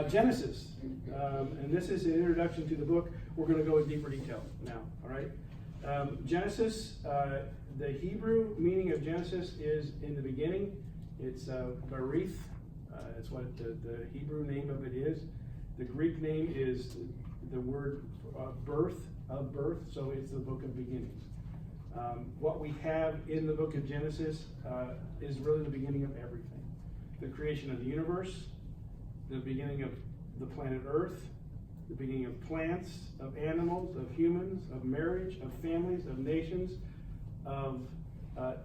Genesis, and this is an introduction to the book. We're going to go in deeper detail now, all right? Genesis, the Hebrew meaning of Genesis is in the beginning. It's Berith. That's what the Hebrew name of it is. The Greek name is the word birth, so it's the book of beginnings. What we have in the book of Genesis is really the beginning of everything. The creation of the universe, the beginning of the planet Earth, the beginning of plants, of animals, of humans, of marriage, of families, of nations, of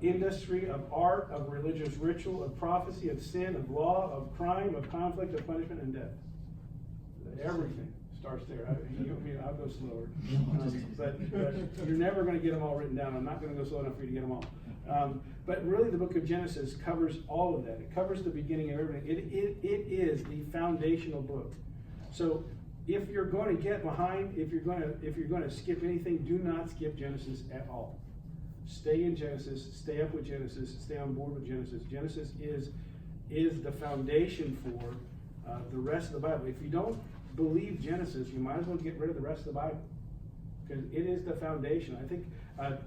industry, of art, of religious ritual, of prophecy, of sin, of law, of crime, of conflict, of punishment, and death. Everything starts there. I'll go slower. But you're never going to get them all written down. I'm not going to go slow enough for you to get them all. But really, the book of Genesis covers all of that. It covers the beginning of everything. It is the foundational book. So if you're going to get behind, if you're going to skip anything, do not skip Genesis at all. Stay in Genesis. Stay up with Genesis. Stay on board with Genesis. Genesis is the foundation for the rest of the Bible. If you don't believe Genesis, you might as well get rid of the rest of the Bible, because it is the foundation. I think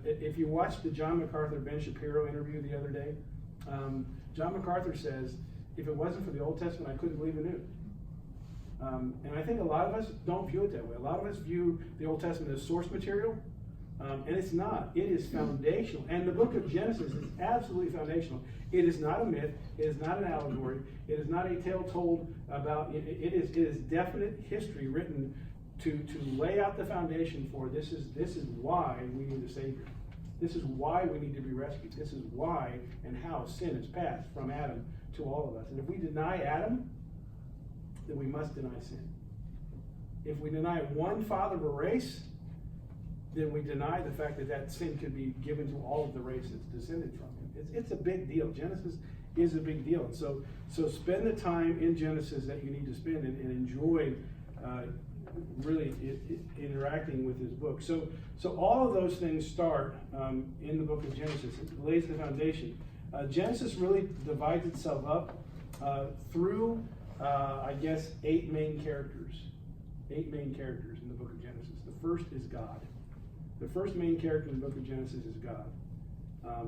if you watched the John MacArthur, Ben Shapiro interview the other day, John MacArthur says, if it wasn't for the Old Testament, I couldn't believe the New. And I think a lot of us don't view it that way. A lot of us view the Old Testament as source material, and it's not. It is foundational. And the book of Genesis is absolutely foundational. It is not a myth. It is not an allegory. It is not a tale told about, it is definite history written to lay out the foundation for this is why we need a Savior. This is why we need to be rescued. This is why and how sin is passed from Adam to all of us. And if we deny Adam, then we must deny sin. If we deny one father of a race, then we deny the fact that sin could be given to all of the race that's descended from him. It's a big deal. Genesis is a big deal. And so spend the time in Genesis that you need to spend and enjoy really interacting with this book. So all of those things start in the book of Genesis. It lays the foundation. Genesis really divides itself up through, I guess, 8 main characters. 8 main characters in the book of Genesis. The first is God. The first main character in the book of Genesis is God.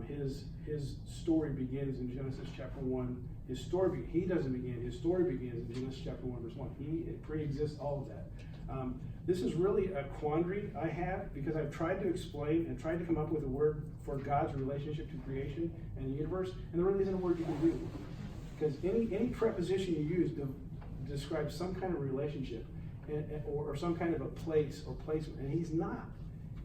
His story begins in Genesis chapter 1. He doesn't begin. His story begins in Genesis chapter 1, verse 1. He pre-exists all of that. This is really a quandary I have, because I've tried to explain and tried to come up with a word for God's relationship to creation and the universe, and there really isn't a word you can do. Because any preposition you use describes some kind of relationship or some kind of a place or placement, and he's not.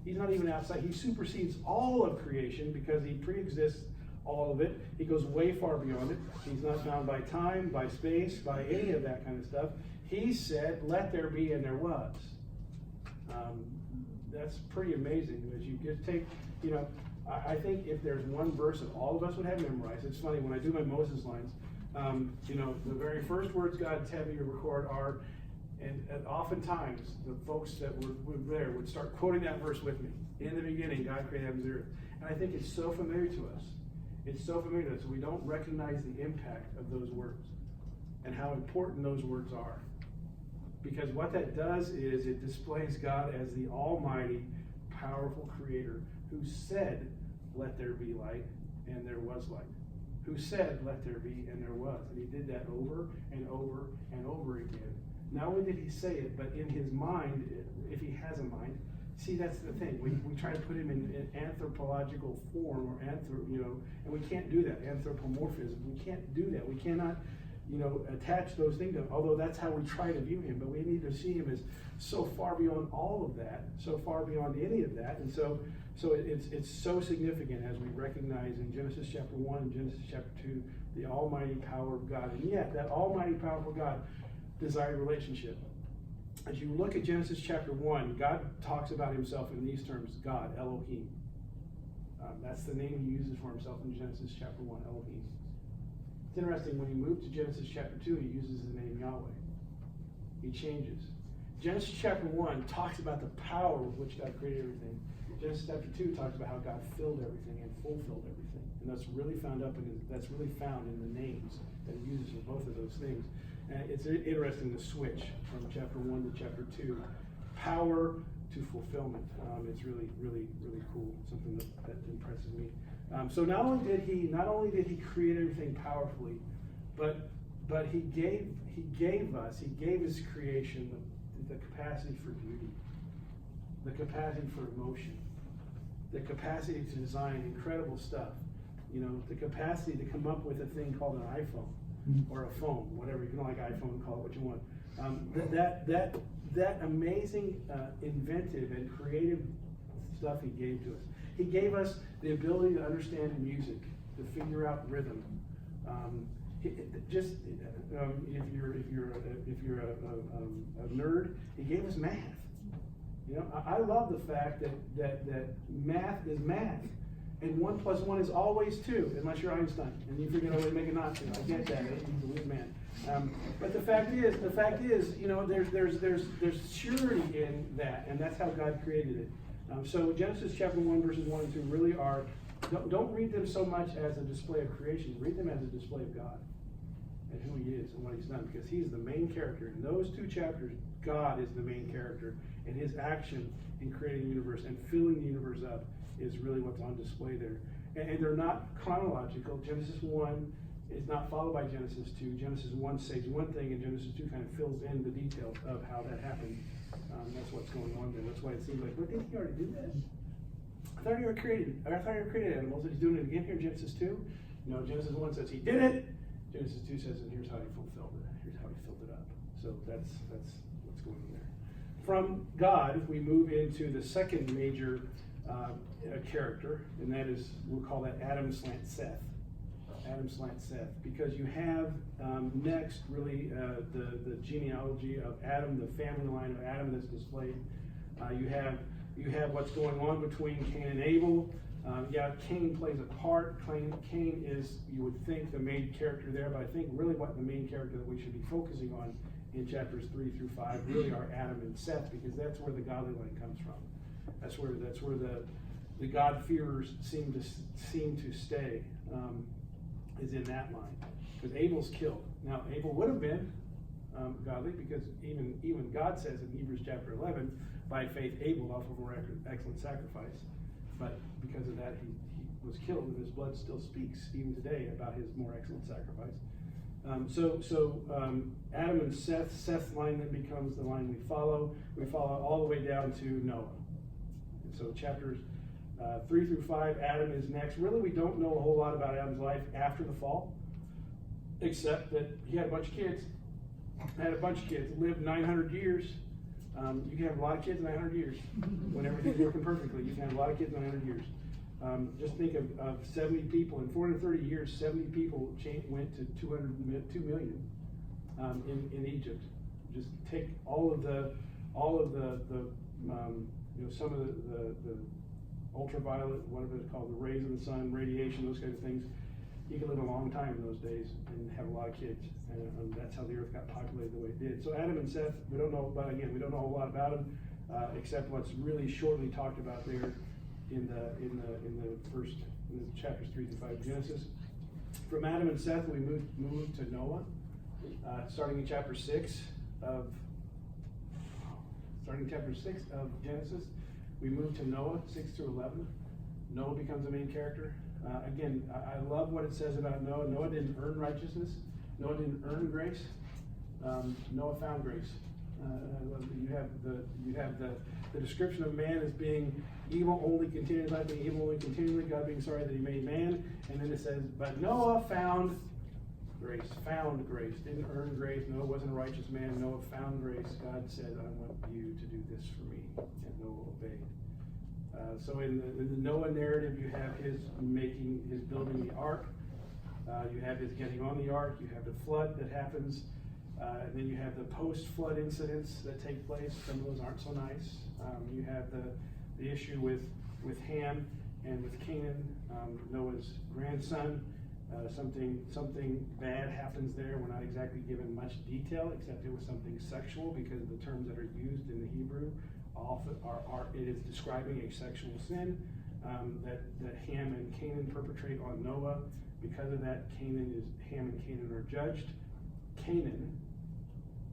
He's not even outside. He supersedes all of creation because he pre-exists all of it. He goes way far beyond it. He's not bound by time, by space, by any of that kind of stuff. He said, let there be, and there was. That's pretty amazing. As you just take, I think if there's one verse that all of us would have memorized, it's funny, when I do my Moses lines, the very first words God's had me to record are, and oftentimes the folks that were there would start quoting that verse with me. In the beginning, God created heaven and earth. And I think it's so familiar to us. It's so familiar to us. We don't recognize the impact of those words and how important those words are. Because what that does is it displays God as the almighty, powerful creator who said, let there be light, and there was light. Who said, let there be, and there was. And he did that over and over and over again. Not only did he say it, but in his mind, if he has a mind, see, that's the thing. We try to put him in anthropological form, or and we can't do that. Anthropomorphism. We can't do that. We cannot, attach those things to him, although that's how we try to view him. But we need to see him as so far beyond all of that, so far beyond any of that. And so it's so significant as we recognize in Genesis chapter 1 and Genesis chapter 2 the almighty power of God. And yet, that almighty powerful God desired relationship. As you look at Genesis chapter 1, God talks about himself in these terms: God, Elohim. That's the name he uses for himself in Genesis chapter 1, Elohim. It's interesting, when you move to Genesis chapter 2, he uses the name Yahweh. He changes. Genesis chapter 1 talks about the power with which God created everything. Genesis chapter 2 talks about how God filled everything and fulfilled everything. And that's really found in the names that he uses for both of those things. It's interesting, the switch from chapter 1 to chapter 2, power to fulfillment. It's really, really, really cool. Something that impresses me. So not only did he create everything powerfully, but he gave his creation the capacity for beauty, the capacity for emotion, the capacity to design incredible stuff. The capacity to come up with a thing called an iPhone or a phone, whatever. You can like iPhone, call it what you want. That amazing, inventive and creative stuff he gave to us. He gave us the ability to understand music, to figure out rhythm. If you're a nerd, he gave us math. I love the fact that math is math. And 1 + 1 is always 2, unless you're Einstein, and you figure out a way to make it not 2. I get that. He's a weird man. But the fact is, there's surety in that, and that's how God created it. So Genesis chapter 1, verses 1 and 2 really are. Don't read them so much as a display of creation. Read them as a display of God and who He is and what He's done, because He's the main character. In those 2 chapters, God is the main character, and His action in creating the universe and filling the universe up is really what's on display there. And they're not chronological. Genesis 1 is not followed by Genesis 2. Genesis 1 says one thing, and Genesis 2 kind of fills in the details of how that happened. That's what's going on there. That's why it seems like, well, didn't He already do that? I thought He already created animals, and He's doing it again here in Genesis 2. No, Genesis 1 says He did it. Genesis 2 says, and here's how He fulfilled it. Here's how He filled it up. So that's what's going on there. From God, we move into the second major character, and that is, we'll call that Adam slant Seth. Adam slant Seth, because you have next really the genealogy of Adam, the family line of Adam that's displayed. You have what's going on between Cain and Abel. Cain plays a part. Cain is, you would think, the main character there, but I think really what the main character that we should be focusing on in chapters 3 through 5 really are Adam and Seth, because that's where the godly line comes from. That's where the God-fearers seem to stay, is in that line. Because Abel's killed. Now, Abel would have been godly, because even God says in Hebrews chapter 11, by faith Abel offered a more excellent sacrifice. But because of that, he was killed, and his blood still speaks even today about his more excellent sacrifice. Adam and Seth's line then becomes the line we follow. We follow all the way down to Noah. And so chapters 3 through 5, Adam is next. Really, we don't know a whole lot about Adam's life after the fall, except that he had a bunch of kids. Lived 900 years. You can have a lot of kids in 900 years. When everything's working perfectly, you can have a lot of kids in 900 years. Just think of 70 people. In 430 years, 70 people went to 2 million in Egypt. Just take all of the some of the ultraviolet, whatever it's called, the rays of the sun, radiation, those kinds of things. You could live a long time in those days and have a lot of kids, and that's how the earth got populated the way it did. So Adam and Seth, we don't know a whole lot about them, except what's really shortly talked about there in the chapters 3 through 5 of Genesis. From Adam and Seth, we move to Noah, starting in chapter 6 of Genesis. We move to Noah, 6 through 11. Noah becomes the main character. Again, I love what it says about Noah. Noah didn't earn righteousness. Noah didn't earn grace. Noah found grace. You have the description of man as being evil only continually, God being evil only continually, God being sorry that He made man, and then it says, but Noah found grace. Found grace. Didn't earn grace. Noah wasn't a righteous man. Noah found grace. God said, I want you to do this for me, and Noah obeyed. So in the Noah narrative, you have his building the ark. You have his getting on the ark. You have the flood that happens. And then you have the post-flood incidents that take place. Some of those aren't so nice. You have the issue with Ham and with Canaan, Noah's grandson. Something bad happens there. We're not exactly given much detail, except it was something sexual, because the terms that are used in the Hebrew often it is describing a sexual sin that Ham and Canaan perpetrate on Noah. Because of that, Ham and Canaan are judged. Canaan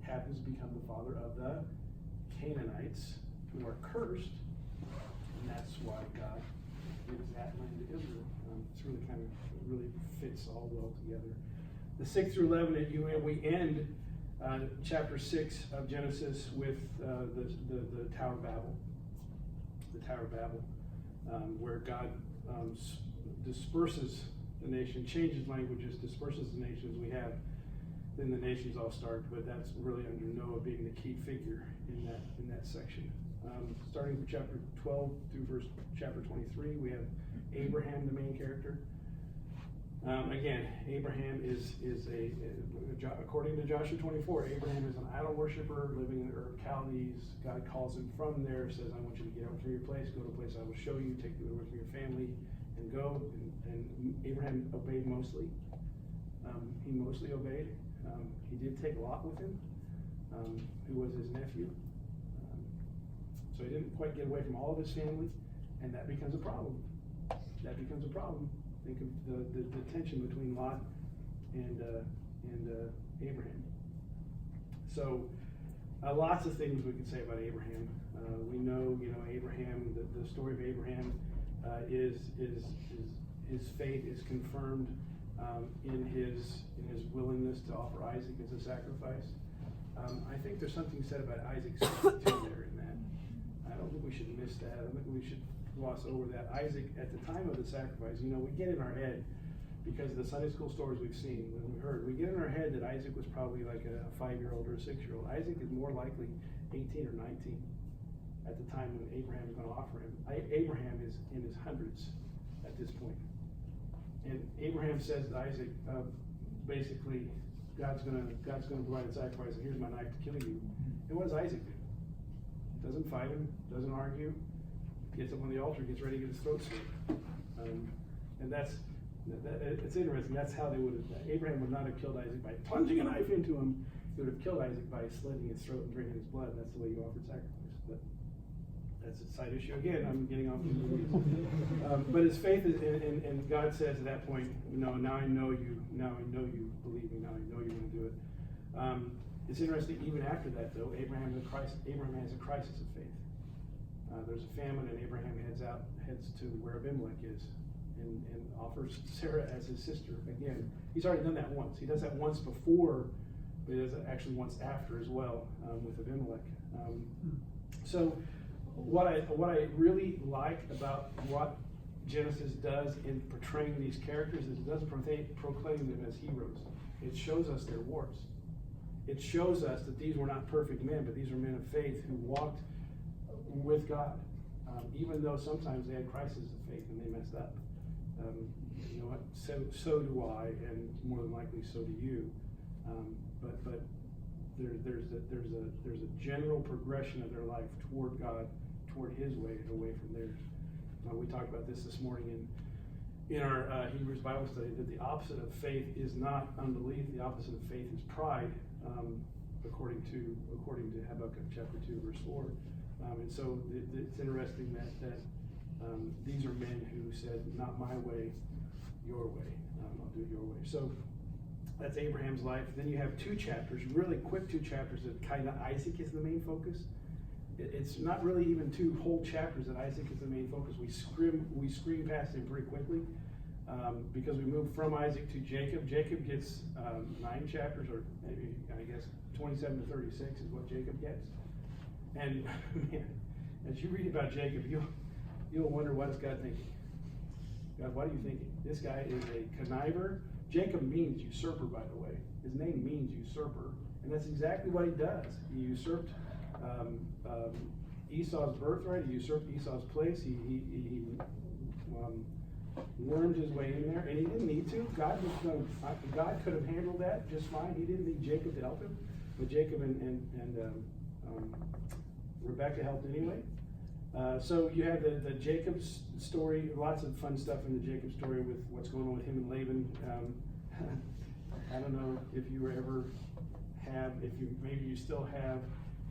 happens to become the father of the Canaanites, who are cursed, and that's why God gives that land to Israel. It's really really fits all well together. The 6 through 11, we end chapter 6 of Genesis with the Tower of Babel. The Tower of Babel, where God disperses the nation, changes languages, disperses the nations. Then the nations all start, but that's really under Noah being the key figure in that section. Starting from chapter 12 through chapter 23, we have Abraham, the main character. Again, Abraham is according to Joshua 24, Abraham is an idol worshiper living in the Ur of Chaldees. God calls him from there, says, I want you to get out from your place, go to a place I will show you, take you away from your family, and go. And Abraham obeyed mostly. He mostly obeyed. He did take Lot with him, who was his nephew. So he didn't quite get away from all of his family, and that becomes a problem. Think of the tension between Lot and Abraham. So lots of things we could say about Abraham. We know, Abraham. The story of Abraham is his faith is confirmed in his willingness to offer Isaac as a sacrifice. I think there's something said about Isaac's faith too there in that. I don't think we should miss that. I don't think we should gloss over that. Isaac, at the time of the sacrifice, we get in our head, because of the Sunday school stories we've seen, when we heard, we get in our head that Isaac was probably like a 5-year-old or a 6-year-old. Isaac is more likely 18 or 19 at the time when Abraham is going to offer him. Abraham is in his hundreds at this point. And Abraham says to Isaac, basically, God's gonna provide a sacrifice, and here's my knife to kill you. And what does Isaac do? Doesn't fight him, doesn't argue, gets up on the altar, gets ready to get his throat slit. And it's interesting. That's how they would have. Abraham would not have killed Isaac by plunging a knife into him. He would have killed Isaac by slitting his throat and drinking his blood. That's the way you offered sacrifice. But that's a side issue. Again, I'm getting off the weeds. But his faith is, and God says at that point, no, now I know you. Now I know you believe me. Now I know you're going to do it. It's interesting. Even after that, though, Abraham has a crisis of faith. There's a famine, and Abraham heads to where Abimelech is, and offers Sarah as his sister. Again, he's already done that once. He does that once before, but he does it actually once after as well, with Abimelech. So what I really like about what Genesis does in portraying these characters is it doesn't proclaim them as heroes. It shows us their wars. It shows us that these were not perfect men, but these were men of faith who walked with God, even though sometimes they had crises of faith and they messed up. You know what? So do I, and more than likely so do you. But there's a general progression of their life toward God, toward His way, and away from theirs. We talked about this morning in our Hebrews Bible study, that the opposite of faith is not unbelief. The opposite of faith is pride, according to Habakkuk chapter 2, verse 4. And so it's interesting that these are men who said, not my way, your way. I'll do it your way. So that's Abraham's life. Then you have 2 chapters, really quick 2 chapters that kind of Isaac is the main focus. It's not really even 2 whole chapters that Isaac is the main focus. We scream past him pretty quickly because we move from Isaac to Jacob. Jacob gets 9 chapters, or maybe, I guess, 27 to 36 is what Jacob gets. And man, as you read about Jacob, you'll wonder, what is God thinking? God, what are you thinking? This guy is a conniver. Jacob means usurper, by the way. His name means usurper, and that's exactly what he does. He usurped Esau's birthright. He usurped Esau's place. He wormed his way in there, and he didn't need to. God could have handled that just fine. He didn't need Jacob to help him, but Jacob and Rebecca helped anyway. So you have the Jacob story, lots of fun stuff in the Jacob story with what's going on with him and Laban. I don't know if you ever have, maybe you still have,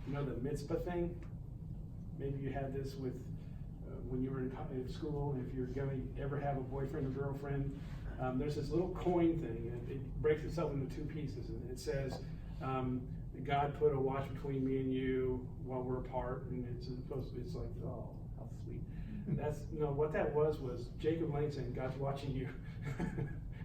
the mitzvah thing. Maybe you had this with when you were in school, if you're going to ever have a boyfriend or girlfriend. There's this little coin thing, and it breaks itself into 2 pieces, and it says, God put a watch between me and you while we're apart, and it's like, oh, how sweet. What that was Jacob Lane saying, God's watching you.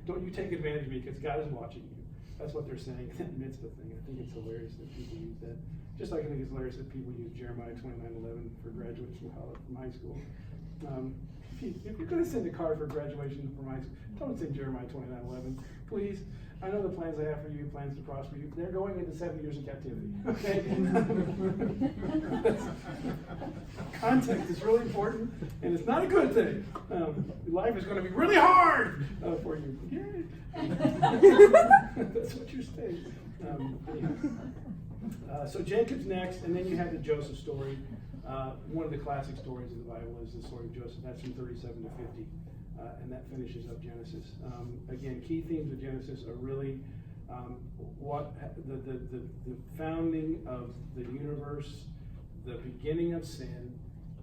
Don't you take advantage of me, because God is watching you. That's what they're saying in that mitzvah thing. I think it's hilarious that people use that. Just like I think it's hilarious that people use Jeremiah 29:11 for graduation from high school. If you're going to send a card for graduation from high school, don't send Jeremiah 29:11, please. I know the plans I have for you, plans to prosper you. They're going into 7 years of captivity. Okay? Context is really important, and it's not a good thing. Life is going to be really hard for you. That's what you're saying. So Jacob's next, and then you have the Joseph story. One of the classic stories of the Bible is the story of Joseph. That's from 37 to 50. And that finishes up Genesis. Again, key themes of Genesis are really what the founding of the universe, the beginning of sin,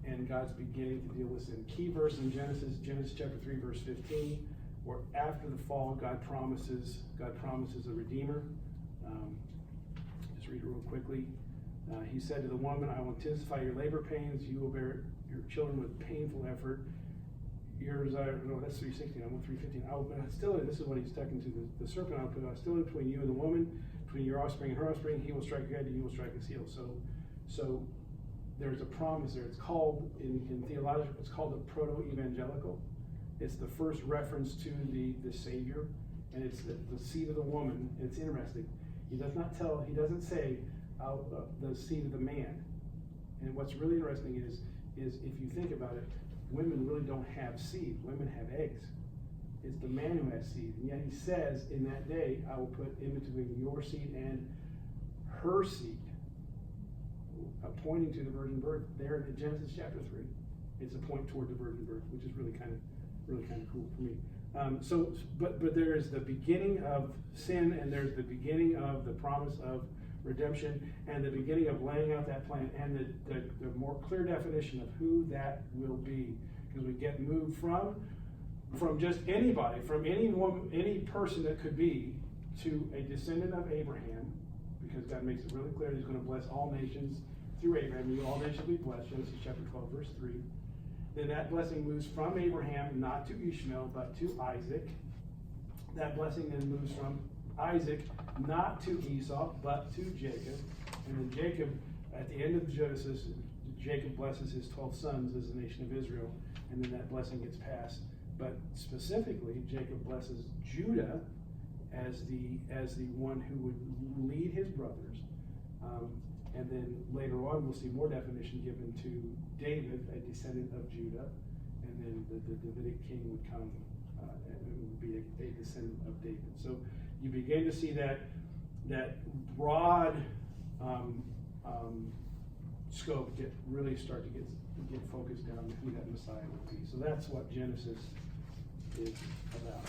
and God's beginning to deal with sin. Key verse in Genesis chapter 3, verse 15, where after the fall, God promises a redeemer. Just read it real quickly. He said to the woman, I will intensify your labor pains. You will bear your children with painful effort. That's 3:16. I'm on 3:15. Still, this is what he's talking to the serpent. I'll put still in between you and the woman, between your offspring and her offspring. He will strike your head, and you will strike his heel. So there's a promise there. It's called in theological. It's called the proto-evangelical. It's the first reference to the Savior, and it's the seed of the woman. It's interesting. He doesn't say the seed of the man. And what's really interesting is if you think about it, women really don't have seed. Women have eggs. It's the man who has seed. And yet he says, in that day, I will put in between your seed and her seed, pointing to the virgin birth there in Genesis chapter 3. It's a point toward the virgin birth, which is really kind of cool for me. But there is the beginning of sin, and there's the beginning of the promise of redemption, and the beginning of laying out that plan, and the more clear definition of who that will be, because we get moved from just anybody, from any woman, any person that could be, to a descendant of Abraham, because God makes it really clear He's going to bless all nations through Abraham. You all nations will be blessed. Genesis chapter 12, verse 3. Then that blessing moves from Abraham, not to Ishmael, but to Isaac. That blessing then moves from Isaac, not to Esau, but to Jacob. And then Jacob, at the end of Genesis, Jacob blesses his 12 sons as the nation of Israel, and then that blessing gets passed. But specifically, Jacob blesses Judah as the one who would lead his brothers. And then later on, we'll see more definition given to David, a descendant of Judah, and then the Davidic king would come and would be a descendant of David. So you begin to see that broad scope really start to get focused down on who that Messiah would be. So that's what Genesis is about.